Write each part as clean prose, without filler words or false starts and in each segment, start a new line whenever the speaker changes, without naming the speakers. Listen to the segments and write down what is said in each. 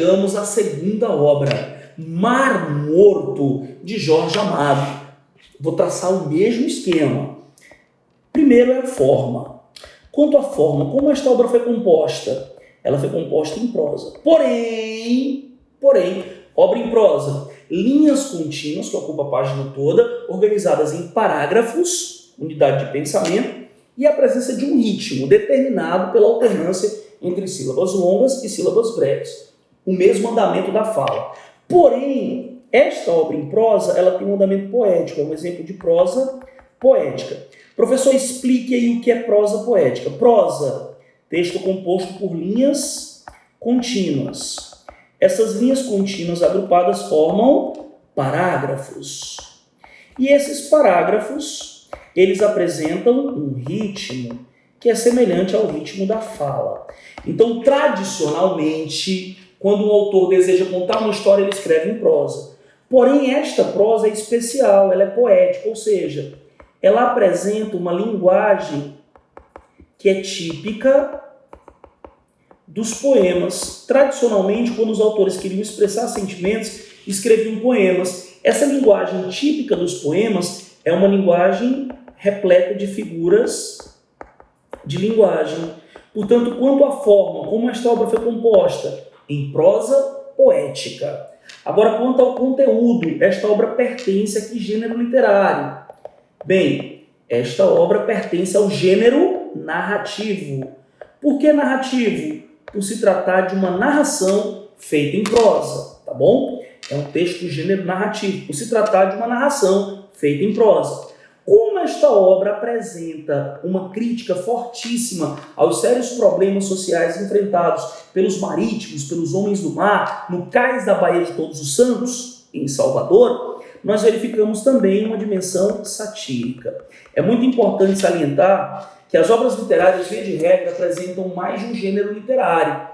chegamos à segunda obra, Mar Morto, de Jorge Amado. Vou traçar o mesmo esquema. Primeiro é a forma. Quanto à forma, como esta obra foi composta? Ela foi composta em prosa. Porém, obra em prosa. Linhas contínuas, que ocupa a página toda, organizadas em parágrafos, unidade de pensamento, e a presença de um ritmo determinado pela alternância entre sílabas longas e sílabas breves. O mesmo andamento da fala. Porém, esta obra em prosa, ela tem um andamento poético, é um exemplo de prosa poética. Professor, explique aí o que é prosa poética. Prosa, texto composto por linhas contínuas. Essas linhas contínuas agrupadas formam parágrafos. E esses parágrafos, eles apresentam um ritmo que é semelhante ao ritmo da fala. Então, tradicionalmente, quando um autor deseja contar uma história, ele escreve em prosa. Porém, esta prosa é especial, ela é poética, ou seja, ela apresenta uma linguagem que é típica dos poemas. Tradicionalmente, quando os autores queriam expressar sentimentos, escreviam poemas. Essa linguagem típica dos poemas é uma linguagem repleta de figuras de linguagem. Portanto, quanto à forma como esta obra foi composta, em prosa poética. Agora, quanto ao conteúdo, esta obra pertence a que gênero literário? Bem, esta obra pertence ao gênero narrativo. Por que narrativo? Por se tratar de uma narração feita em prosa, tá bom? É um texto do gênero narrativo, por se tratar de uma narração feita em prosa. Como esta obra apresenta uma crítica fortíssima aos sérios problemas sociais enfrentados pelos marítimos, pelos homens do mar, no cais da Baía de Todos os Santos, em Salvador, nós verificamos também uma dimensão satírica. É muito importante salientar que as obras literárias, via de regra, apresentam mais de um gênero literário.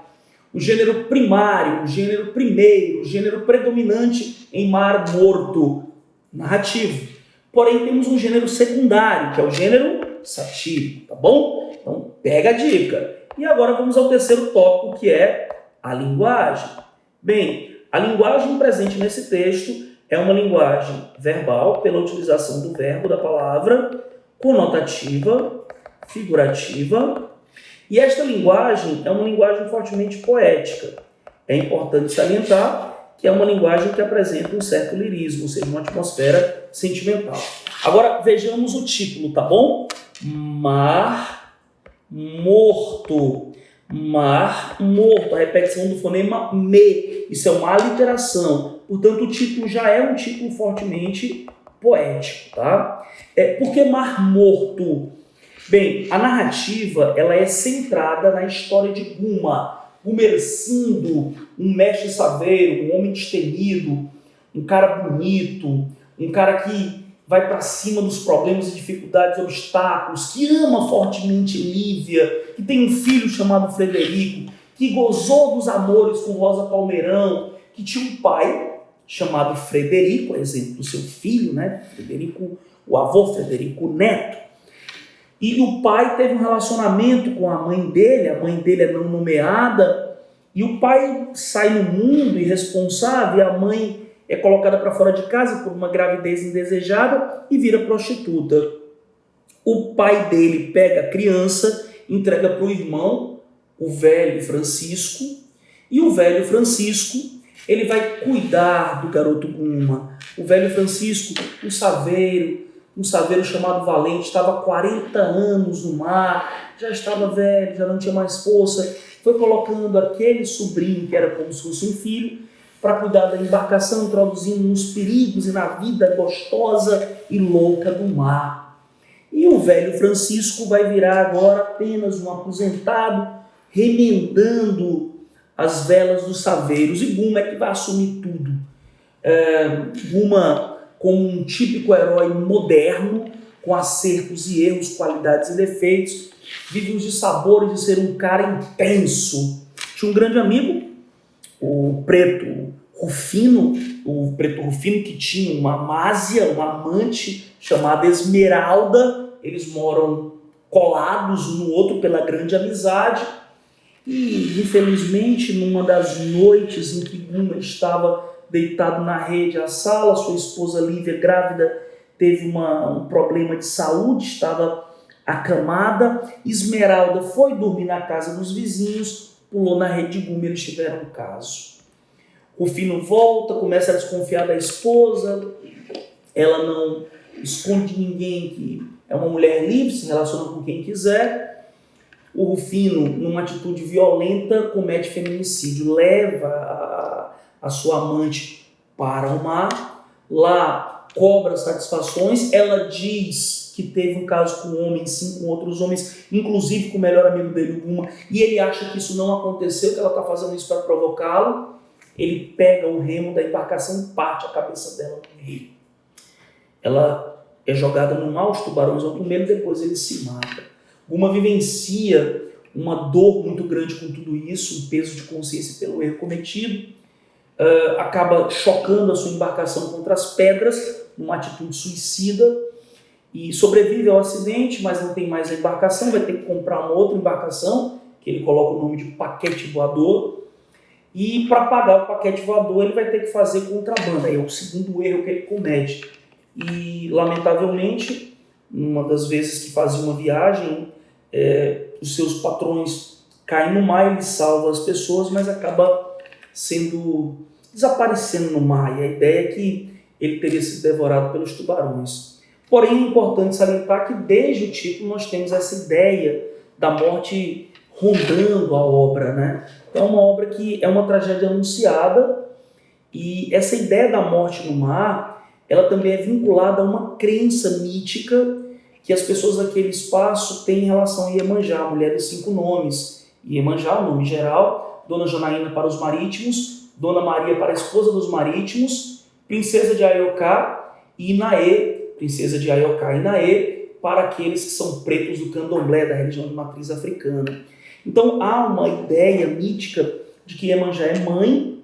O gênero primário, o gênero primeiro, o gênero predominante em Mar Morto, narrativo. Porém, temos um gênero secundário, que é o gênero satírico, tá bom? Então, pega a dica. E agora vamos ao terceiro tópico, que é a linguagem. Bem, a linguagem presente nesse texto é uma linguagem verbal, pela utilização do verbo, da palavra, conotativa, figurativa. E esta linguagem é uma linguagem fortemente poética. É importante salientar que é uma linguagem que apresenta um certo lirismo, ou seja, uma atmosfera sentimental. Agora, vejamos o título, tá bom? Mar Morto. Mar Morto, a repetição do fonema me. Isso é uma aliteração. Portanto, o título já é um título fortemente poético, tá? Por que Mar Morto? Bem, a narrativa ela é centrada na história de Guma, Gumercindo, um mestre saveiro, um homem destemido, um cara bonito, um cara que vai para cima dos problemas e dificuldades, obstáculos, que ama fortemente Lívia, que tem um filho chamado Frederico, que gozou dos amores com Rosa Palmeirão, que tinha um pai chamado Frederico, exemplo do seu filho, né? Frederico, o avô Frederico Neto. E o pai teve um relacionamento com a mãe dele é não nomeada, e o pai sai no mundo irresponsável, e a mãe é colocada para fora de casa por uma gravidez indesejada e vira prostituta. O pai dele pega a criança, entrega para o irmão, o velho Francisco, e o velho Francisco ele vai cuidar do garoto Guma. O velho Francisco, um saveiro chamado Valente, estava há 40 anos no mar, já estava velho, já não tinha mais força, foi colocando aquele sobrinho, que era como se fosse um filho, para cuidar da embarcação, introduzindo nos perigos e na vida gostosa e louca do mar. E o velho Francisco vai virar agora apenas um aposentado, remendando as velas dos saveiros, e Guma é que vai assumir tudo. Guma, como um típico herói moderno, com acertos e erros, qualidades e defeitos, vive os dissabores de ser um cara intenso. Tinha um grande amigo, o Preto Rufino, que tinha uma amásia, uma amante chamada Esmeralda. Eles moram colados um no outro pela grande amizade. E, infelizmente, numa das noites em que Guma estava deitado na rede à sala, sua esposa Lívia, grávida, teve um problema de saúde, estava acamada. Esmeralda foi dormir na casa dos vizinhos, pulou na rede de Guma e eles tiveram um caso. Rufino volta, começa a desconfiar da esposa, ela não esconde ninguém, que é uma mulher livre, se relaciona com quem quiser. O Rufino, numa atitude violenta, comete feminicídio, leva a sua amante para o mar, lá cobra satisfações, ela diz que teve um caso com um homem, sim, com outros homens, inclusive com o melhor amigo dele, o Guma, e ele acha que isso não aconteceu, que ela está fazendo isso para provocá-lo. Ele pega o remo da embarcação e parte a cabeça dela no rio. Ela é jogada no mar, os tubarões vão comer e depois ele se mata. Guma vivencia uma dor muito grande com tudo isso, um peso de consciência pelo erro cometido, acaba chocando a sua embarcação contra as pedras, numa atitude suicida, e sobrevive ao acidente, mas não tem mais a embarcação, vai ter que comprar uma outra embarcação, que ele coloca o nome de paquete voador, e para pagar o paquete voador ele vai ter que fazer contrabando. Aí é o segundo erro que ele comete. E, lamentavelmente, uma das vezes que fazia uma viagem, os seus patrões caem no mar, ele salva as pessoas, mas acaba desaparecendo no mar. E a ideia é que ele teria sido devorado pelos tubarões. Porém, é importante salientar que desde o título nós temos essa ideia da morte rondando a obra, né? É uma obra que é uma tragédia anunciada, e essa ideia da morte no mar, ela também é vinculada a uma crença mítica que as pessoas daquele espaço têm em relação a Iemanjá, a mulher dos 5 nomes. Iemanjá, o nome geral, Dona Janaína para os marítimos, Dona Maria para a esposa dos marítimos, princesa de Ayoká e Inaê, princesa de Ayoká e Inaê, para aqueles que são pretos do candomblé, da religião de matriz africana. Então há uma ideia mítica de que Iemanjá é mãe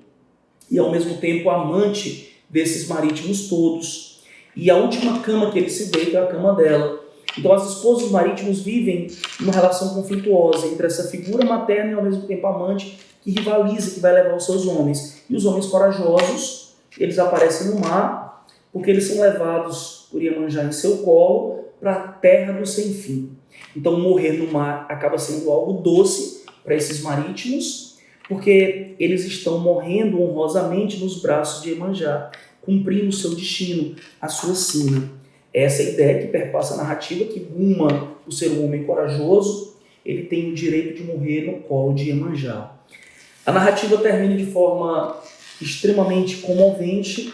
e ao mesmo tempo amante desses marítimos todos. E a última cama que ele se deita é a cama dela. Então as esposas marítimos vivem uma relação conflituosa entre essa figura materna e ao mesmo tempo amante que rivaliza, que vai levar os seus homens. E os homens corajosos, eles aparecem no mar porque eles são levados por Iemanjá em seu colo para a terra do sem fim. Então morrer no mar acaba sendo algo doce para esses marítimos, porque eles estão morrendo honrosamente nos braços de Iemanjá, cumprindo o seu destino, a sua sina. Essa é a ideia que perpassa a narrativa, que Guma, por ser um homem corajoso, ele tem o direito de morrer no colo de Iemanjá. A narrativa termina de forma extremamente comovente,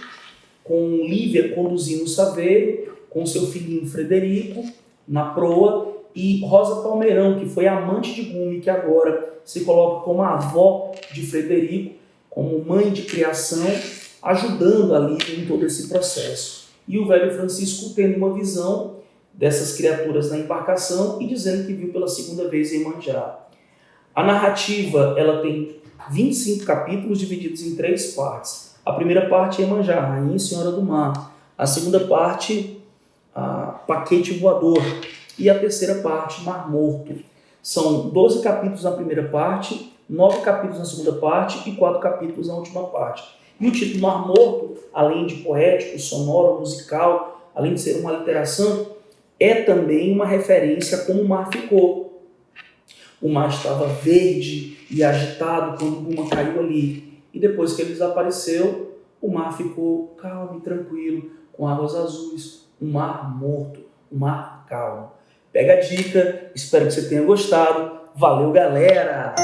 com Lívia conduzindo o saveiro, com seu filhinho Frederico na proa, e Rosa Palmeirão, que foi amante de Guma e que agora se coloca como a avó de Frederico, como mãe de criação, ajudando a Lívia em todo esse processo. E o velho Francisco tendo uma visão dessas criaturas na embarcação e dizendo que viu pela segunda vez Iemanjá. A narrativa ela tem 25 capítulos divididos em 3 partes. A primeira parte é Iemanjá, Rainha e Senhora do Mar. A segunda parte, Paquete Voador. E a terceira parte, Mar Morto. São 12 capítulos na primeira parte, 9 capítulos na segunda parte e 4 capítulos na última parte. E o título Mar Morto, além de poético, sonoro, musical, além de ser uma literação, é também uma referência a como o mar ficou. O mar estava verde e agitado quando Guma caiu ali. E depois que ele desapareceu, o mar ficou calmo e tranquilo, com águas azuis, um mar morto, um mar calmo. Pega a dica, espero que você tenha gostado. Valeu, galera!